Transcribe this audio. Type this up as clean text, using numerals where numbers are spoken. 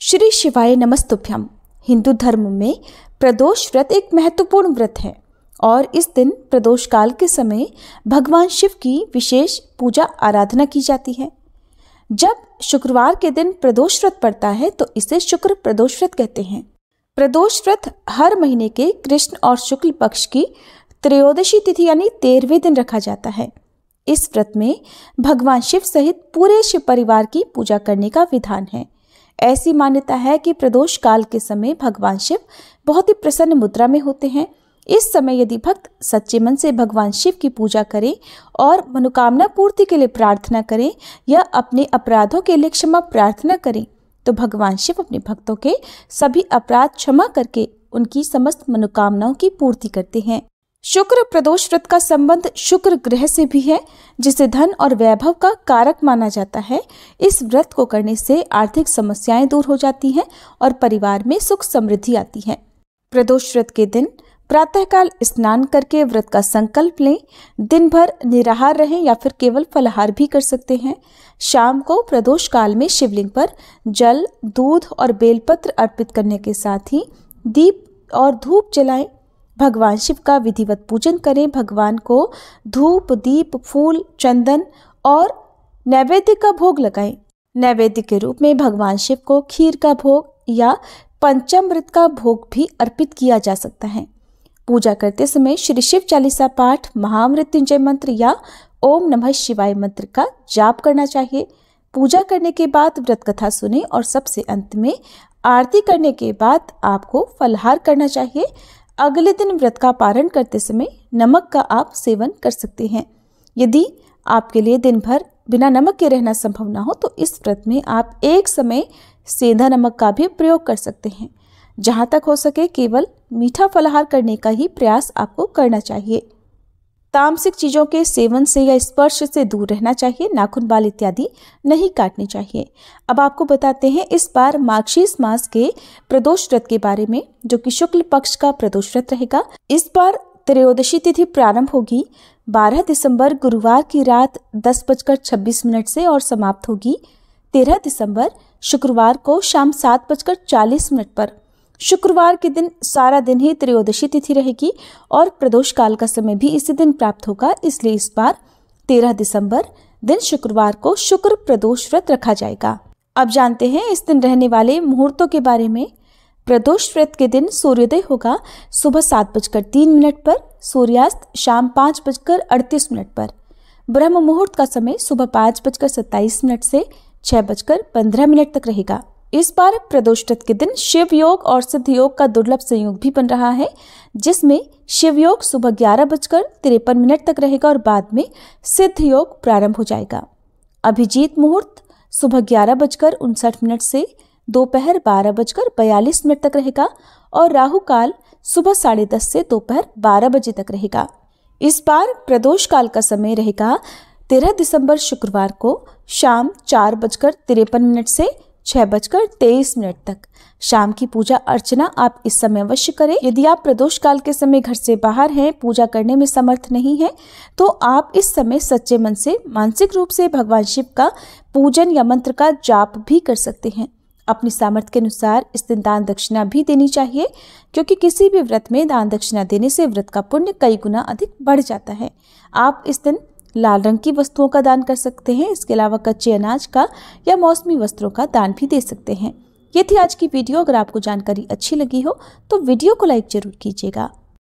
श्री शिवाय नमस्तुभ्यम। हिंदू धर्म में प्रदोष व्रत एक महत्वपूर्ण व्रत है और इस दिन प्रदोष काल के समय भगवान शिव की विशेष पूजा आराधना की जाती है। जब शुक्रवार के दिन प्रदोष व्रत पड़ता है तो इसे शुक्र प्रदोष व्रत कहते हैं। प्रदोष व्रत हर महीने के कृष्ण और शुक्ल पक्ष की त्रयोदशी तिथि यानी 13वें दिन रखा जाता है। इस व्रत में भगवान शिव सहित पूरे शिव परिवार की पूजा करने का विधान है। ऐसी मान्यता है कि प्रदोष काल के समय भगवान शिव बहुत ही प्रसन्न मुद्रा में होते हैं। इस समय यदि भक्त सच्चे मन से भगवान शिव की पूजा करें और मनोकामना पूर्ति के लिए प्रार्थना करें या अपने अपराधों के लिए क्षमा प्रार्थना करें तो भगवान शिव अपने भक्तों के सभी अपराध क्षमा करके उनकी समस्त मनोकामनाओं की पूर्ति करते हैं। शुक्र प्रदोष व्रत का संबंध शुक्र ग्रह से भी है, जिसे धन और वैभव का कारक माना जाता है। इस व्रत को करने से आर्थिक समस्याएं दूर हो जाती हैं और परिवार में सुख समृद्धि आती है। प्रदोष व्रत के दिन प्रातःकाल स्नान करके व्रत का संकल्प लें। दिन भर निराहार रहें या फिर केवल फलाहार भी कर सकते हैं। शाम को प्रदोष काल में शिवलिंग पर जल, दूध और बेलपत्र अर्पित करने के साथ ही दीप और धूप जलाएं। भगवान शिव का विधिवत पूजन करें। भगवान को धूप, दीप, फूल, चंदन और नैवेद्य का भोग लगाएं। नैवेद्य के रूप में भगवान शिव को खीर का भोग या पंचामृत का भोग भी अर्पित किया जा सकता है। पूजा करते समय श्री शिव चालीसा पाठ, महामृत्युंजय मंत्र या ओम नमः शिवाय मंत्र का जाप करना चाहिए। पूजा करने के बाद व्रत कथा सुने और सबसे अंत में आरती करने के बाद आपको फलाहार करना चाहिए। अगले दिन व्रत का पारण करते समय नमक का आप सेवन कर सकते हैं। यदि आपके लिए दिन भर बिना नमक के रहना संभव ना हो तो इस व्रत में आप एक समय सेंधा नमक का भी प्रयोग कर सकते हैं। जहां तक हो सके केवल मीठा फलाहार करने का ही प्रयास आपको करना चाहिए। तामसिक चीजों के सेवन से या स्पर्श से दूर रहना चाहिए। नाखून, बाल इत्यादि नहीं काटने चाहिए। अब आपको बताते हैं इस बार मार्गशीर्ष मास के प्रदोष व्रत के बारे में, जो कि शुक्ल पक्ष का प्रदोष व्रत रहेगा। इस बार त्रयोदशी तिथि प्रारंभ होगी 12 दिसंबर गुरुवार की रात 10:26 से और समाप्त होगी 13 दिसंबर शुक्रवार को शाम 7:40 पर। शुक्रवार के दिन सारा दिन ही त्रयोदशी तिथि रहेगी और प्रदोष काल का समय भी इसी दिन प्राप्त होगा। इसलिए इस बार 13 दिसंबर दिन शुक्रवार को शुक्र प्रदोष व्रत रखा जाएगा। अब जानते हैं इस दिन रहने वाले मुहूर्तों के बारे में। प्रदोष व्रत के दिन सूर्योदय होगा सुबह 7:03 पर, सूर्यास्त शाम 5:38 पर। ब्रह्म मुहूर्त का समय सुबह 5:27 से 6:15 तक रहेगा। इस बार प्रदोष व्रत के दिन शिव योग और सिद्ध योग का दुर्लभ संयोग भी बन रहा है, जिसमें शिव योग सुबह 11:53 तक रहेगा और बाद में सिद्ध योग प्रारंभ हो जाएगा। अभिजीत मुहूर्त सुबह 11:59 से दोपहर 12:42 तक रहेगा और राहु काल सुबह 10:30 से दोपहर 12 बजे तक रहेगा। इस बार प्रदोष काल का समय रहेगा 13 दिसंबर शुक्रवार को शाम 4:53 से 6:23 तक। शाम की पूजा अर्चना आप इस समय अवश्य करें। यदि आप प्रदोष काल के समय घर से बाहर हैं, पूजा करने में समर्थ नहीं है, तो आप इस समय सच्चे मन से मानसिक रूप से भगवान शिव का पूजन या मंत्र का जाप भी कर सकते हैं। अपनी सामर्थ्य के अनुसार इस दिन दान दक्षिणा भी देनी चाहिए, क्योंकि किसी भी व्रत में दान दक्षिणा देने से व्रत का पुण्य कई गुना अधिक बढ़ जाता है। आप इस दिन लाल रंग की वस्तुओं का दान कर सकते हैं। इसके अलावा कच्चे अनाज का या मौसमी वस्त्रों का दान भी दे सकते हैं। ये थी आज की वीडियो। अगर आपको जानकारी अच्छी लगी हो तो वीडियो को लाइक जरूर कीजिएगा।